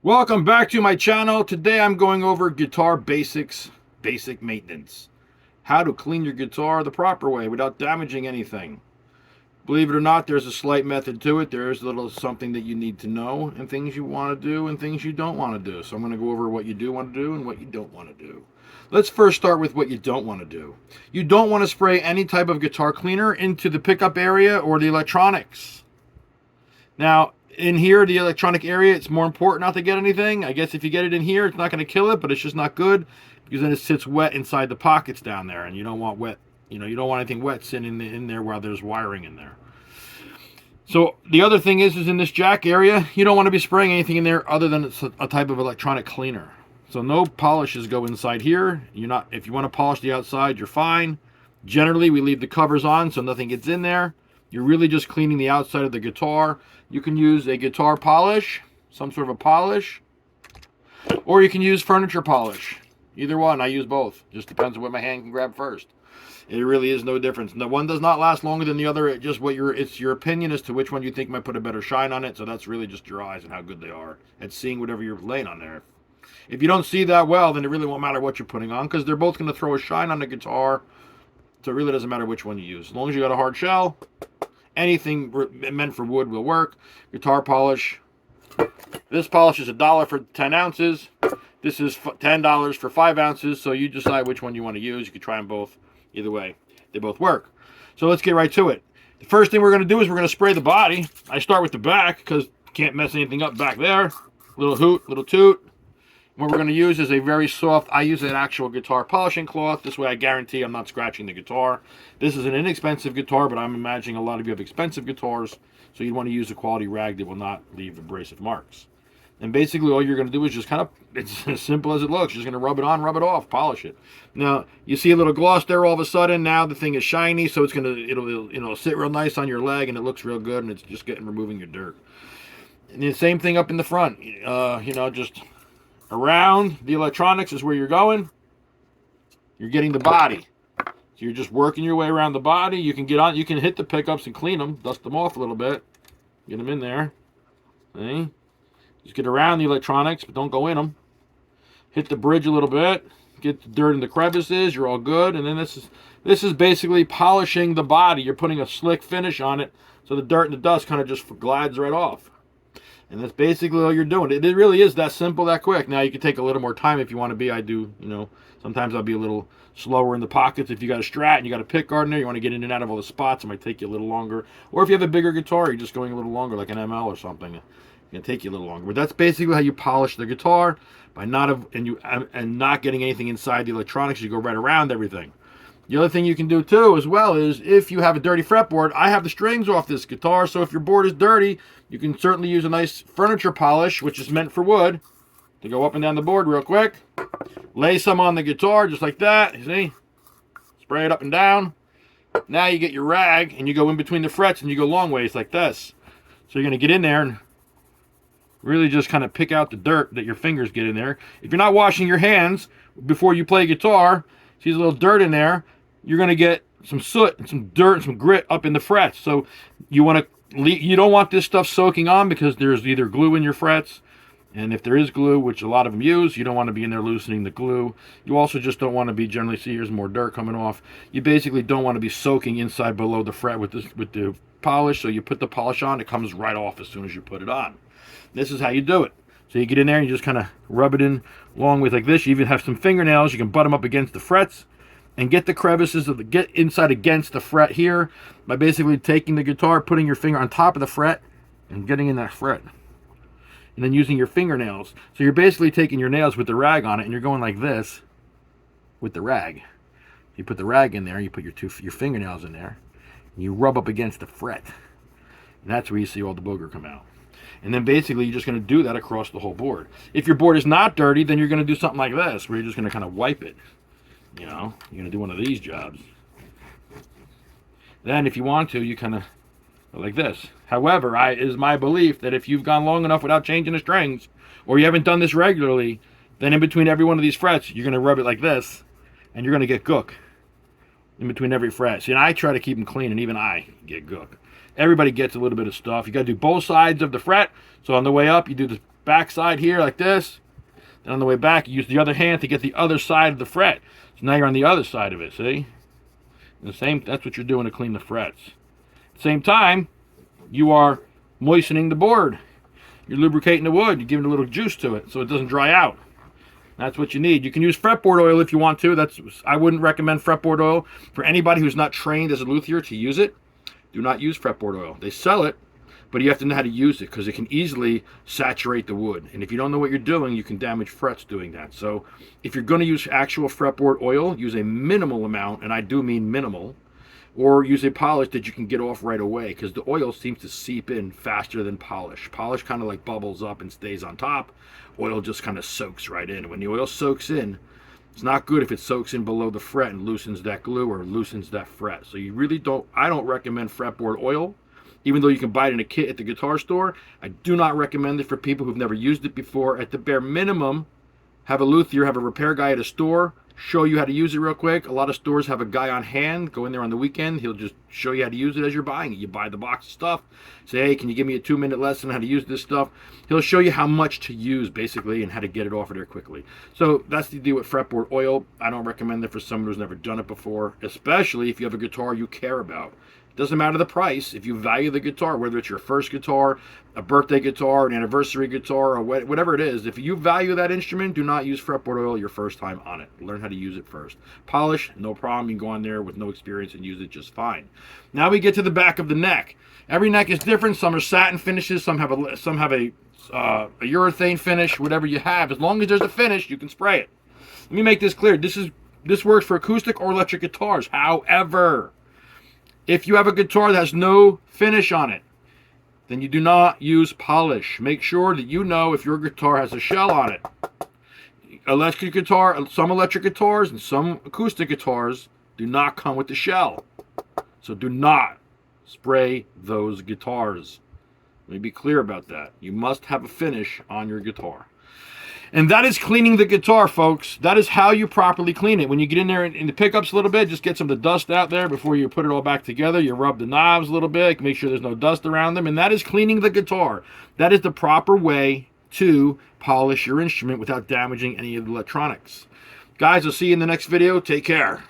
Welcome back to my channel. Today I'm going over guitar basics, basic maintenance. How to clean your guitar the proper way without damaging anything. Believe it or not, there's a slight method to it. There is a little something that you need to know and things you want to do and things you don't want to do. So I'm going to go over what you do want to do and what you don't want to do. Let's first start with what you don't want to do. You don't want to spray any type of guitar cleaner into the pickup area or the electronics. Now, in here, the electronic area, it's more important not to get anything. I guess if you get it in here, it's not going to kill it, but it's just not good because then it sits wet inside the pockets down there, and you don't want wet, you don't want anything wet sitting in there while there's wiring in there. So the other thing is in this jack area, you don't want to be spraying anything in there other than it's a type of electronic cleaner. So no polishes go inside here. If you want to polish the outside, you're fine. Generally, we leave the covers on so nothing gets in there. You're really just cleaning the outside of the guitar. You can use a guitar polish, some sort of a polish, or you can use furniture polish. Either one, I use both. Just depends on what my hand can grab first. It really is no difference. The one does not last longer than the other. It's your opinion as to which one you think might put a better shine on it. So that's really just your eyes and how good they are at seeing whatever you're laying on there. If you don't see that well, then it really won't matter what you're putting on because they're both going to throw a shine on the guitar. So it really doesn't matter which one you use. As long as you got a hard shell, anything meant for wood will work. Guitar polish. This polish is $1 for 10 ounces. This is $10 for 5 ounces. So you decide which one you want to use. You can try them both. Either way, they both work. So let's get right to it. The first thing we're going to do is we're going to spray the body. I start with the back because you can't mess anything up back there. Little hoot, little toot. What we're going to use is a very soft, I use an actual guitar polishing cloth. This way I guarantee I'm not scratching the guitar. This is an inexpensive guitar, but I'm imagining a lot of you have expensive guitars, so you want to use a quality rag that will not leave abrasive marks. And basically all you're going to do is just kind of, it's as simple as it looks. You're just going to rub it on, rub it off, polish it. Now, you see a little gloss there all of a sudden. Now the thing is shiny, so it'll sit real nice on your leg, and it looks real good, and it's just removing your dirt. And the same thing up in the front. Just around the electronics is where you're going. You're getting the body. So you're just working your way around the body. You can hit the pickups and clean them, dust them off a little bit, get them in there. See? Just get around the electronics, but don't go in them. Hit the bridge a little bit, get the dirt in the crevices, you're all good. And then this is basically polishing the body. You're putting a slick finish on it so the dirt and the dust kind of just glides right off. And that's basically all you're doing. It really is that simple, that quick. Now, you can take a little more time if you want to be. I do, sometimes I'll be a little slower in the pockets. If you got a Strat and you got a pick guard in there, you want to get in and out of all the spots, it might take you a little longer. Or if you have a bigger guitar, you're just going a little longer, like an ML or something. It can take you a little longer. But that's basically how you polish the guitar by not getting anything inside the electronics. You go right around everything. The other thing you can do too as well is if you have a dirty fretboard, I have the strings off this guitar, so if your board is dirty, you can certainly use a nice furniture polish, which is meant for wood, to go up and down the board real quick. Lay some on the guitar just like that, you see? Spray it up and down. Now you get your rag and you go in between the frets and you go long ways like this. So you're going to get in there and really just kind of pick out the dirt that your fingers get in there. If you're not washing your hands before you play guitar, see a little dirt in there, you're going to get some soot and some dirt and some grit up in the frets. So you don't want this stuff soaking on because there's either glue in your frets, and if there is glue, which a lot of them use, you don't want to be in there loosening the glue. You also just don't want to be see, here's more dirt coming off. You basically don't want to be soaking inside below the fret with the polish. So you put the polish on, it comes right off as soon as you put it on. This is how you do it. So you get in there and you just kind of rub it in along with like this. You even have some fingernails. You can butt them up against the frets and get the crevices get inside against the fret here by basically taking the guitar, putting your finger on top of the fret and getting in that fret. And then using your fingernails. So you're basically taking your nails with the rag on it and you're going like this with the rag. You put the rag in there, you put your fingernails in there, and you rub up against the fret. And that's where you see all the booger come out. And then basically you're just going to do that across the whole board. If your board is not dirty, then you're going to do something like this, where you're just going to kind of wipe it. You're going to do one of these jobs. Then if you want to, you kind of go like this. However, it is my belief that if you've gone long enough without changing the strings, or you haven't done this regularly, then in between every one of these frets, you're going to rub it like this, and you're going to get gook in between every fret. See, and I try to keep them clean, and even I get gook. Everybody gets a little bit of stuff. You got to do both sides of the fret. So on the way up, you do the back side here like this. Then on the way back, you use the other hand to get the other side of the fret. So now you're on the other side of it, see? That's what you're doing to clean the frets. At the same time, you are moistening the board. You're lubricating the wood. You're giving a little juice to it so it doesn't dry out. That's what you need. You can use fretboard oil if you want to. I wouldn't recommend fretboard oil for anybody who's not trained as a luthier to use it. Do not use fretboard oil. They sell it, but you have to know how to use it because it can easily saturate the wood. And if you don't know what you're doing, you can damage frets doing that. So if you're going to use actual fretboard oil, use a minimal amount, and I do mean minimal, or use a polish that you can get off right away because the oil seems to seep in faster than polish. Polish kind of like bubbles up and stays on top. Oil just kind of soaks right in. When the oil soaks in, it's not good if it soaks in below the fret and loosens that glue or loosens that fret. So you really I don't recommend fretboard oil. Even though you can buy it in a kit at the guitar store, I do not recommend it for people who've never used it before. At the bare minimum, have a luthier, have a repair guy at a store, show you how to use it real quick. A lot of stores have a guy on hand. Go in there on the weekend. He'll just show you how to use it as you're buying it. You buy the box of stuff. Say, hey, can you give me a 2-minute lesson on how to use this stuff? He'll show you how much to use, basically, and how to get it off of there quickly. So that's the deal with fretboard oil. I don't recommend it for someone who's never done it before, especially if you have a guitar you care about. Doesn't matter the price. If you value the guitar, whether it's your first guitar, a birthday guitar, an anniversary guitar, or whatever it is, if you value that instrument, do not use fretboard oil your first time on it. Learn how to use it first. Polish, no problem. You can go on there with no experience and use it just fine. Now we get to the back of the neck. Every neck is different. Some are satin finishes. Some have a urethane finish. Whatever you have, as long as there's a finish, you can spray it. Let me make this clear. This works for acoustic or electric guitars. However, if you have a guitar that has no finish on it, then you do not use polish. Make sure that you know if your guitar has a shell on it. Some electric guitars and some acoustic guitars do not come with the shell. So do not spray those guitars. Let me be clear about that. You must have a finish on your guitar. And that is cleaning the guitar, folks. That is how you properly clean it. When you get in there in the pickups a little bit, just get some of the dust out there before you put it all back together. You rub the knobs a little bit, make sure there's no dust around them. And that is cleaning the guitar. That is the proper way to polish your instrument without damaging any of the electronics. Guys, I'll see you in the next video. Take care.